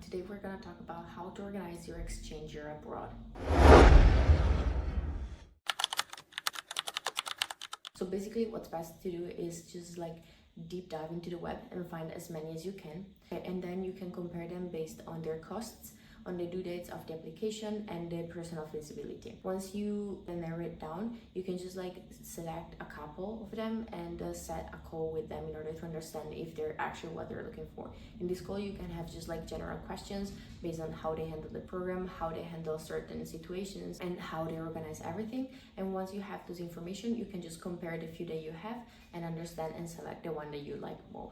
Today we're gonna talk about how to organize your exchange year abroad. So basically what's best to do is just like deep dive into the web and find as many as you can. And then you can compare them based on their costs, on the due dates of the application and the personal feasibility. Once you narrow it down, you can just like select a couple of them and set a call with them in order to understand if they're actually what they're looking for. In this call, you can have just like general questions based on how they handle the program, how they handle certain situations, and how they organize everything. And once you have this information, you can just compare the few that you have and understand and select the one that you like more.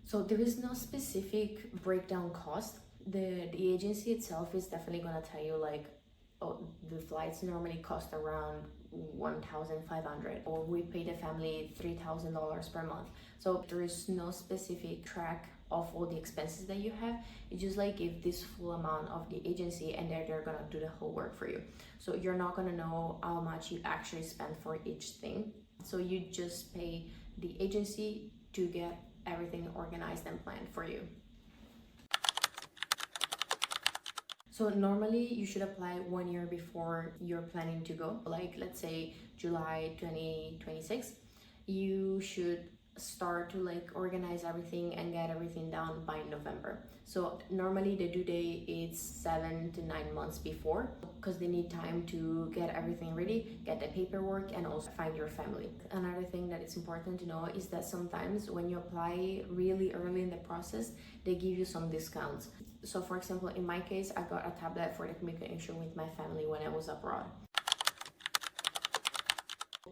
So there is no specific breakdown cost. The agency itself is definitely gonna tell you like, oh, the flights normally cost around 1,500, or we pay the family $3,000 per month. So there is no specific track of all the expenses that you have. You just like give this full amount of the agency and they're gonna do the whole work for you. So you're not gonna know how much you actually spend for each thing. So you just pay the agency to get everything organized and planned for you. So normally you should apply 1 year before you're planning to go, like let's say July 2026. You should start to like organize everything and get everything done by November. So normally the due date is 7 to 9 months before, because they need time to get everything ready, get the paperwork, and also find your family. Another thing that is important to know is that sometimes when you apply really early in the process, they give you some discounts. So for example, in my case, I got a tablet for the communication with my family when I was abroad.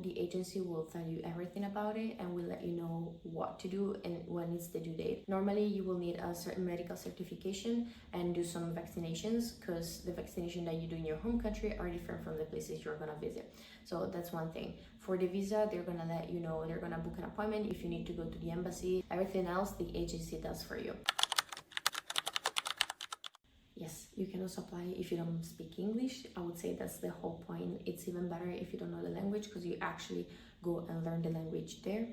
The agency will tell you everything about it and will let you know what to do and when it's the due date. Normally you will need a certain medical certification and do some vaccinations, because the vaccination that you do in your home country are different from the places you're gonna visit. So that's one thing. For the visa, they're gonna let you know, they're gonna book an appointment if you need to go to the embassy. Everything else the agency does for you. Yes, you can also apply if you don't speak English. I would say that's the whole point. It's even better if you don't know the language, because you actually go and learn the language there.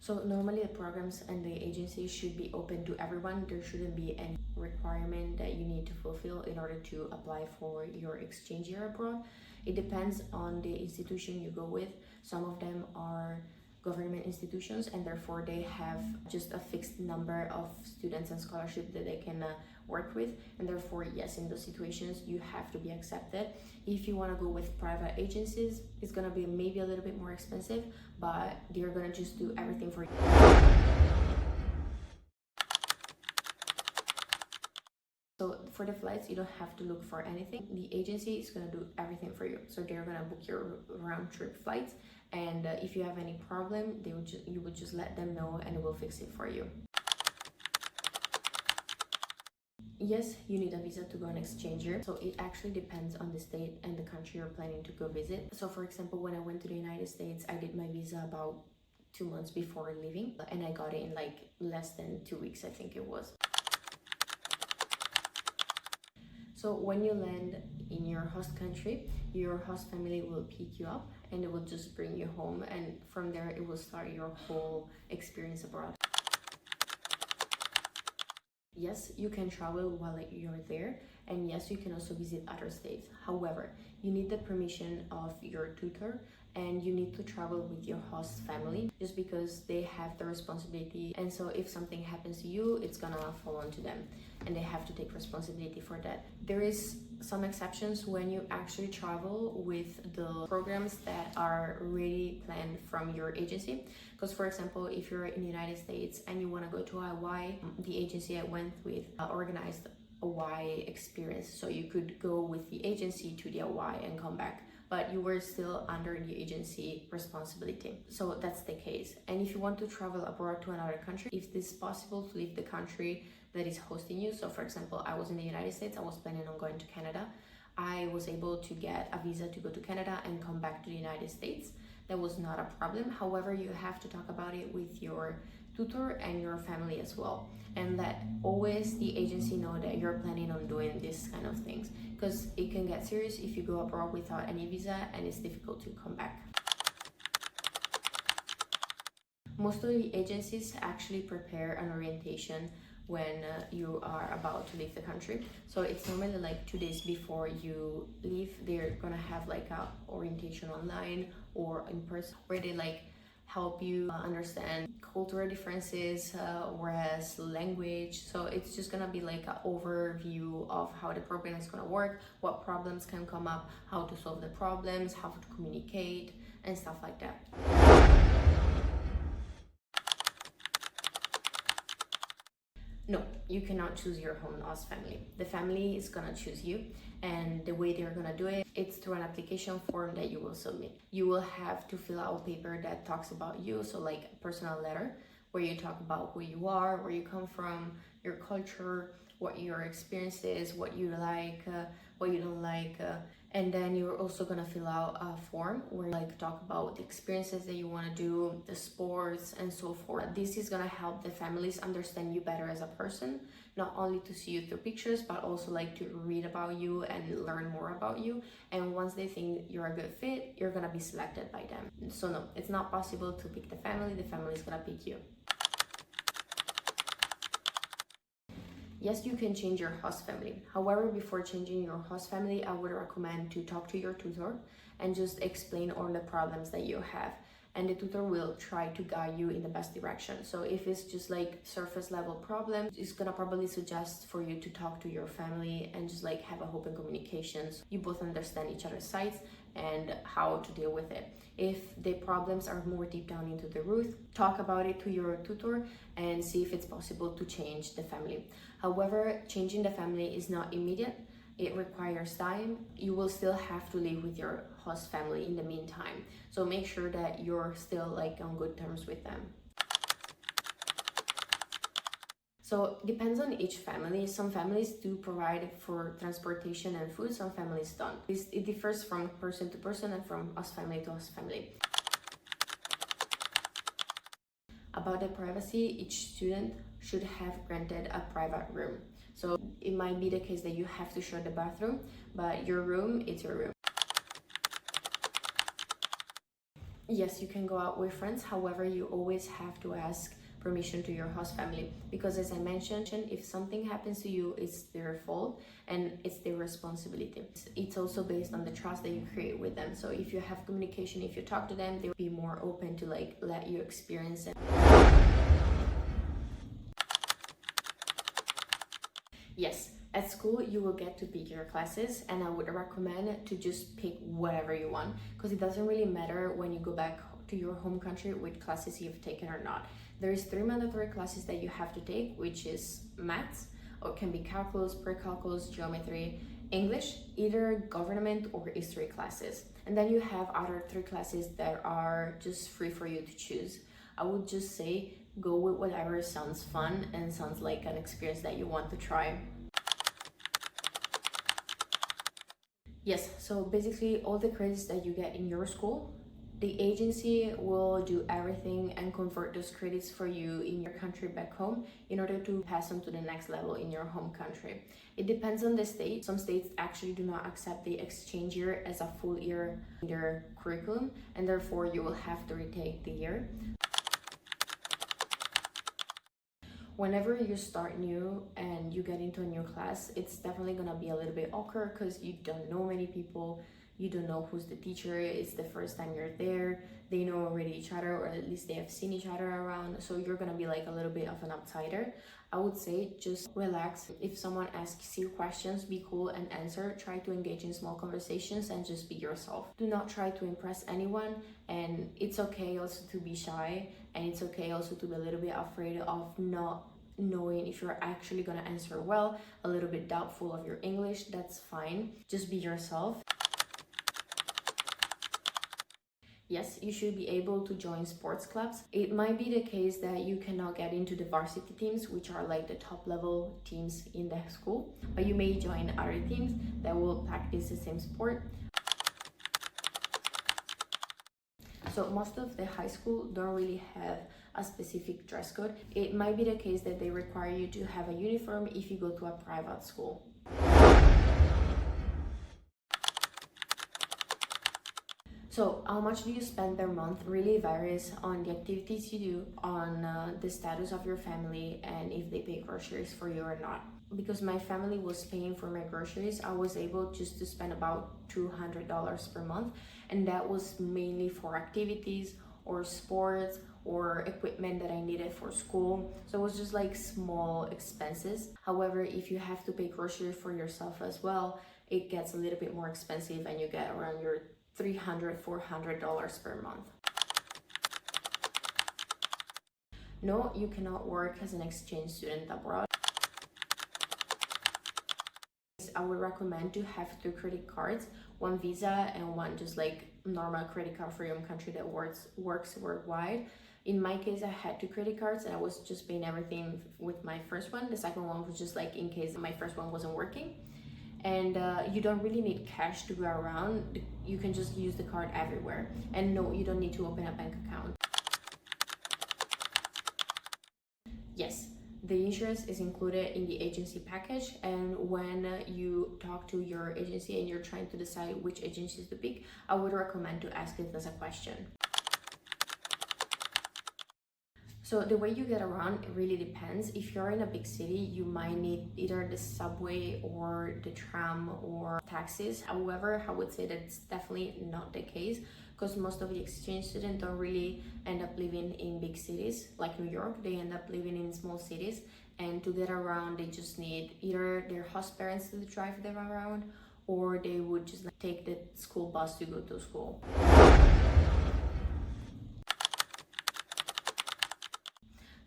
So normally the programs and the agencies should be open to everyone. There shouldn't be any requirement that you need to fulfill in order to apply for your exchange year abroad. It depends on the institution you go with. Some of them are government institutions and therefore they have just a fixed number of students and scholarship that they can work with, and therefore yes, in those situations you have to be accepted. If you want to go with private agencies, it's going to be maybe a little bit more expensive, but they're going to just do everything for you. So for the flights, you don't have to look for anything. The agency is going to do everything for you. So they're going to book your round trip flights, and if you have any problem, you would just let them know and we'll fix it for you. Yes, you need a visa to go on exchange year. So it actually depends on the state and the country you're planning to go visit. So for example, when I went to the United States, I did my visa about 2 months before leaving, and I got it in like less than 2 weeks, I think it was. So when you land in your host country, your host family will pick you up and they will just bring you home, and from there it will start your whole experience abroad. Yes, you can travel while you're there, and yes, you can also visit other states. However, you need the permission of your tutor and you need to travel with your host family, just because they have the responsibility, and so if something happens to you, it's gonna fall onto them and they have to take responsibility for that. There is some exceptions when you actually travel with the programs that are really planned from your agency, because for example, if you're in the United States and you want to go to Hawaii, the agency I went with organized a Hawaii experience, so you could go with the agency to the Hawaii and come back, but you were still under the agency responsibility. So that's the case. And if you want to travel abroad to another country, if it's possible to leave the country that is hosting you, so for example, I was in the United States, I was planning on going to Canada, I was able to get a visa to go to Canada and come back to the United States. That was not a problem. However, you have to talk about it with your tutor and your family as well, and let always the agency know that you're planning on doing these kind of things, because it can get serious if you go abroad without any visa and it's difficult to come back. Most of the agencies actually prepare an orientation when you are about to leave the country. So it's normally like 2 days before you leave, they're gonna have like a orientation online or in person where they like help you understand cultural differences, whereas language. So it's just gonna be like an overview of how the program is gonna work, what problems can come up, how to solve the problems, how to communicate, and stuff like that. No, you cannot choose your own host family. The family is gonna choose you, and the way they're gonna do it, it's through an application form that you will submit. You will have to fill out a paper that talks about you, so like a personal letter where you talk about who you are, where you come from, your culture, what your experience is, what you like, what you don't like, and then you're also gonna fill out a form where you like talk about the experiences that you want to do, the sports, and so forth. This is gonna help the families understand you better as a person, not only to see you through pictures, but also like to read about you and learn more about you. And once they think you're a good fit, you're gonna be selected by them. So no, it's not possible to pick the family is gonna pick you. Yes, you can change your host family. However, before changing your host family, I would recommend to talk to your tutor and just explain all the problems that you have. And the tutor will try to guide you in the best direction. So if it's just like surface level problem, it's gonna probably suggest for you to talk to your family and just like have a open communications. You both understand each other's sides and how to deal with it. If the problems are more deep down into the root, talk about it to your tutor and see if it's possible to change the family. However, changing the family is not immediate. It requires time. You will still have to live with your host family in the meantime. So make sure that you're still like on good terms with them. So it depends on each family. Some families do provide for transportation and food, some families don't. It differs from person to person and from host family to host family. About the privacy, each student should have granted a private room. So it might be the case that you have to share the bathroom, but your room, it's your room. Yes, you can go out with friends. However, you always have to ask permission to your host family, because as I mentioned, if something happens to you, it's their fault and it's their responsibility. It's also based on the trust that you create with them. So if you have communication, if you talk to them, they'll be more open to like let you experience it. Yes, at school you will get to pick your classes, and I would recommend to just pick whatever you want, because it doesn't really matter when you go back to your home country which classes you've taken or not. There is 3 mandatory classes that you have to take, which is maths, or it can be calculus, pre-calculus, geometry, English, either government or history classes. And then you have other 3 classes that are just free for you to choose. I would just say go with whatever sounds fun and sounds like an experience that you want to try. Yes, so basically all the credits that you get in your school, the agency will do everything and convert those credits for you in your country back home in order to pass on to the next level in your home country. It depends on the state. Some states actually do not accept the exchange year as a full year in their curriculum, and therefore you will have to retake the year. Whenever you start new and you get into a new class, it's definitely gonna be a little bit awkward because you don't know many people, you don't know who's the teacher, it's the first time you're there, they know already each other, or at least they have seen each other around, so you're gonna be like a little bit of an outsider. I would say just relax. If someone asks you questions, be cool and answer. Try to engage in small conversations and just be yourself. Do not try to impress anyone, and it's okay also to be shy, and it's okay also to be a little bit afraid of not knowing if you're actually gonna answer well, a little bit doubtful of your English. That's fine. Just be yourself. Yes, you should be able to join sports clubs. It might be the case that you cannot get into the varsity teams, which are like the top level teams in the school, but you may join other teams that will practice the same sport. So most of the high school don't really have a specific dress code. It might be the case that they require you to have a uniform if you go to a private school. So how much do you spend per month really varies on the activities you do, on the status of your family, and if they pay groceries for you or not. Because my family was paying for my groceries, I was able just to spend about $200 per month, and that was mainly for activities or sports or equipment that I needed for school. So it was just like small expenses. However, if you have to pay groceries for yourself as well, it gets a little bit more expensive and you get around your $300-400 per month. No, you cannot work as an exchange student abroad. I would recommend to have 2 credit cards, one Visa and one just like normal credit card for your own country that works worldwide. In my case, I had 2 credit cards and I was just paying everything with my first one. The second one was just like in case my first one wasn't working. And you don't really need cash to go around. You can just use the card everywhere. And no, you don't need to open a bank account. Yes, the insurance is included in the agency package, and when you talk to your agency and you're trying to decide which agencies to pick, I would recommend to ask it as a question. So the way you get around, it really depends. If you're in a big city, you might need either the subway or the tram or taxis. However, I would say that's definitely not the case, because most of the exchange students don't really end up living in big cities like New York. They end up living in small cities, and to get around, they just need either their host parents to drive them around, or they would just like take the school bus to go to school.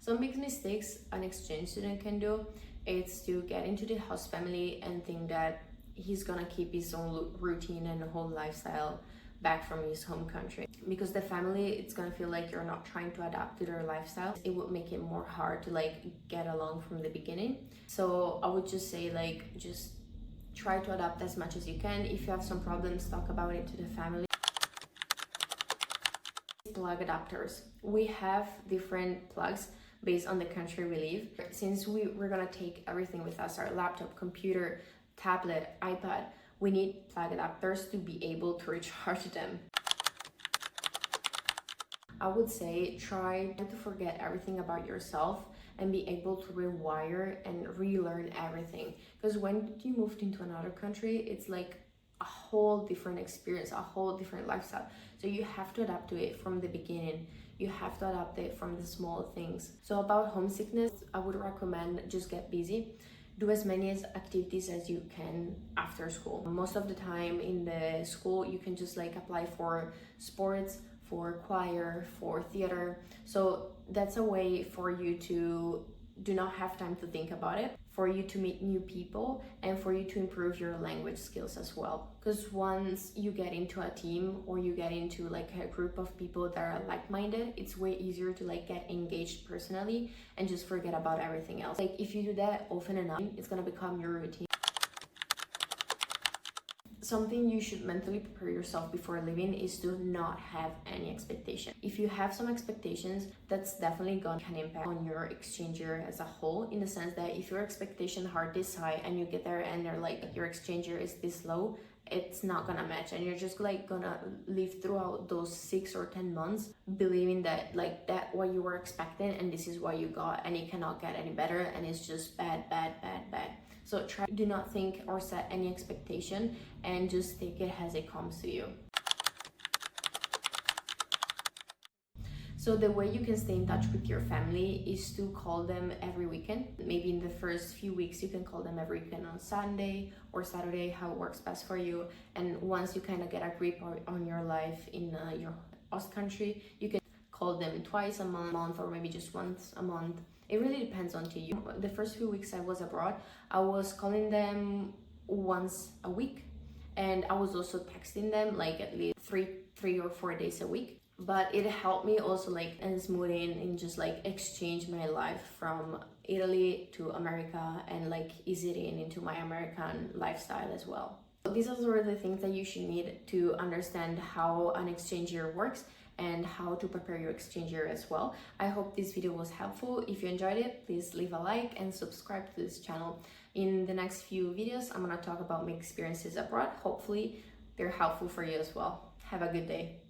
Some big mistakes an exchange student can do is to get into the host family and think that he's gonna keep his own routine and whole lifestyle back from his home country. Because the family, it's gonna feel like you're not trying to adapt to their lifestyle. It would make it more hard to like get along from the beginning. So I would just say like, just try to adapt as much as you can. If you have some problems, talk about it to the family. Plug adapters. We have different plugs based on the country we live. Since we're gonna take everything with us, our laptop, computer, tablet, iPad, we need plug adapters to be able to recharge them. I would say try to forget everything about yourself and be able to rewire and relearn everything. Because when you moved into another country, it's like a whole different experience, a whole different lifestyle. So you have to adapt to it from the beginning. You have to adapt it from the small things. So about homesickness, I would recommend just get busy. Do as many activities as you can after school. Most of the time in the school, you can just like apply for sports, for choir, for theater. So that's a way for you to do not have time to think about it, for you to meet new people, and for you to improve your language skills as well. Because once you get into a team or you get into like a group of people that are like-minded, it's way easier to like get engaged personally and just forget about everything else. Like if you do that often enough, it's gonna become your routine. Something you should mentally prepare yourself before leaving is to not have any expectation. If you have some expectations, that's definitely gonna have an impact on your exchange year as a whole, in the sense that if your expectations are this high and you get there and they're like your exchange year is this low, it's not gonna match, and you're just like gonna live throughout those 6 or 10 months believing that like that what you were expecting and this is what you got, and it cannot get any better, and it's just bad. So do not think or set any expectation, and just take it as it comes to you. So the way you can stay in touch with your family is to call them every weekend. Maybe in the first few weeks, you can call them every weekend on Sunday or Saturday, how it works best for you. And once you kind of get a grip on your life in your host country, you can call them twice a month or maybe just once a month. It really depends on you. The first few weeks I was abroad, I was calling them once a week, and I was also texting them like at least three or 4 days a week. But it helped me also like and smoothing and just like exchange my life from Italy to America and like easing into my American lifestyle as well. These are sort of the things that you should need to understand how an exchange year works and how to prepare your exchange year as well. I hope this video was helpful. If you enjoyed it, please leave a like and subscribe to this channel. In the next few videos, I'm gonna talk about my experiences abroad. Hopefully, they're helpful for you as well. Have a good day.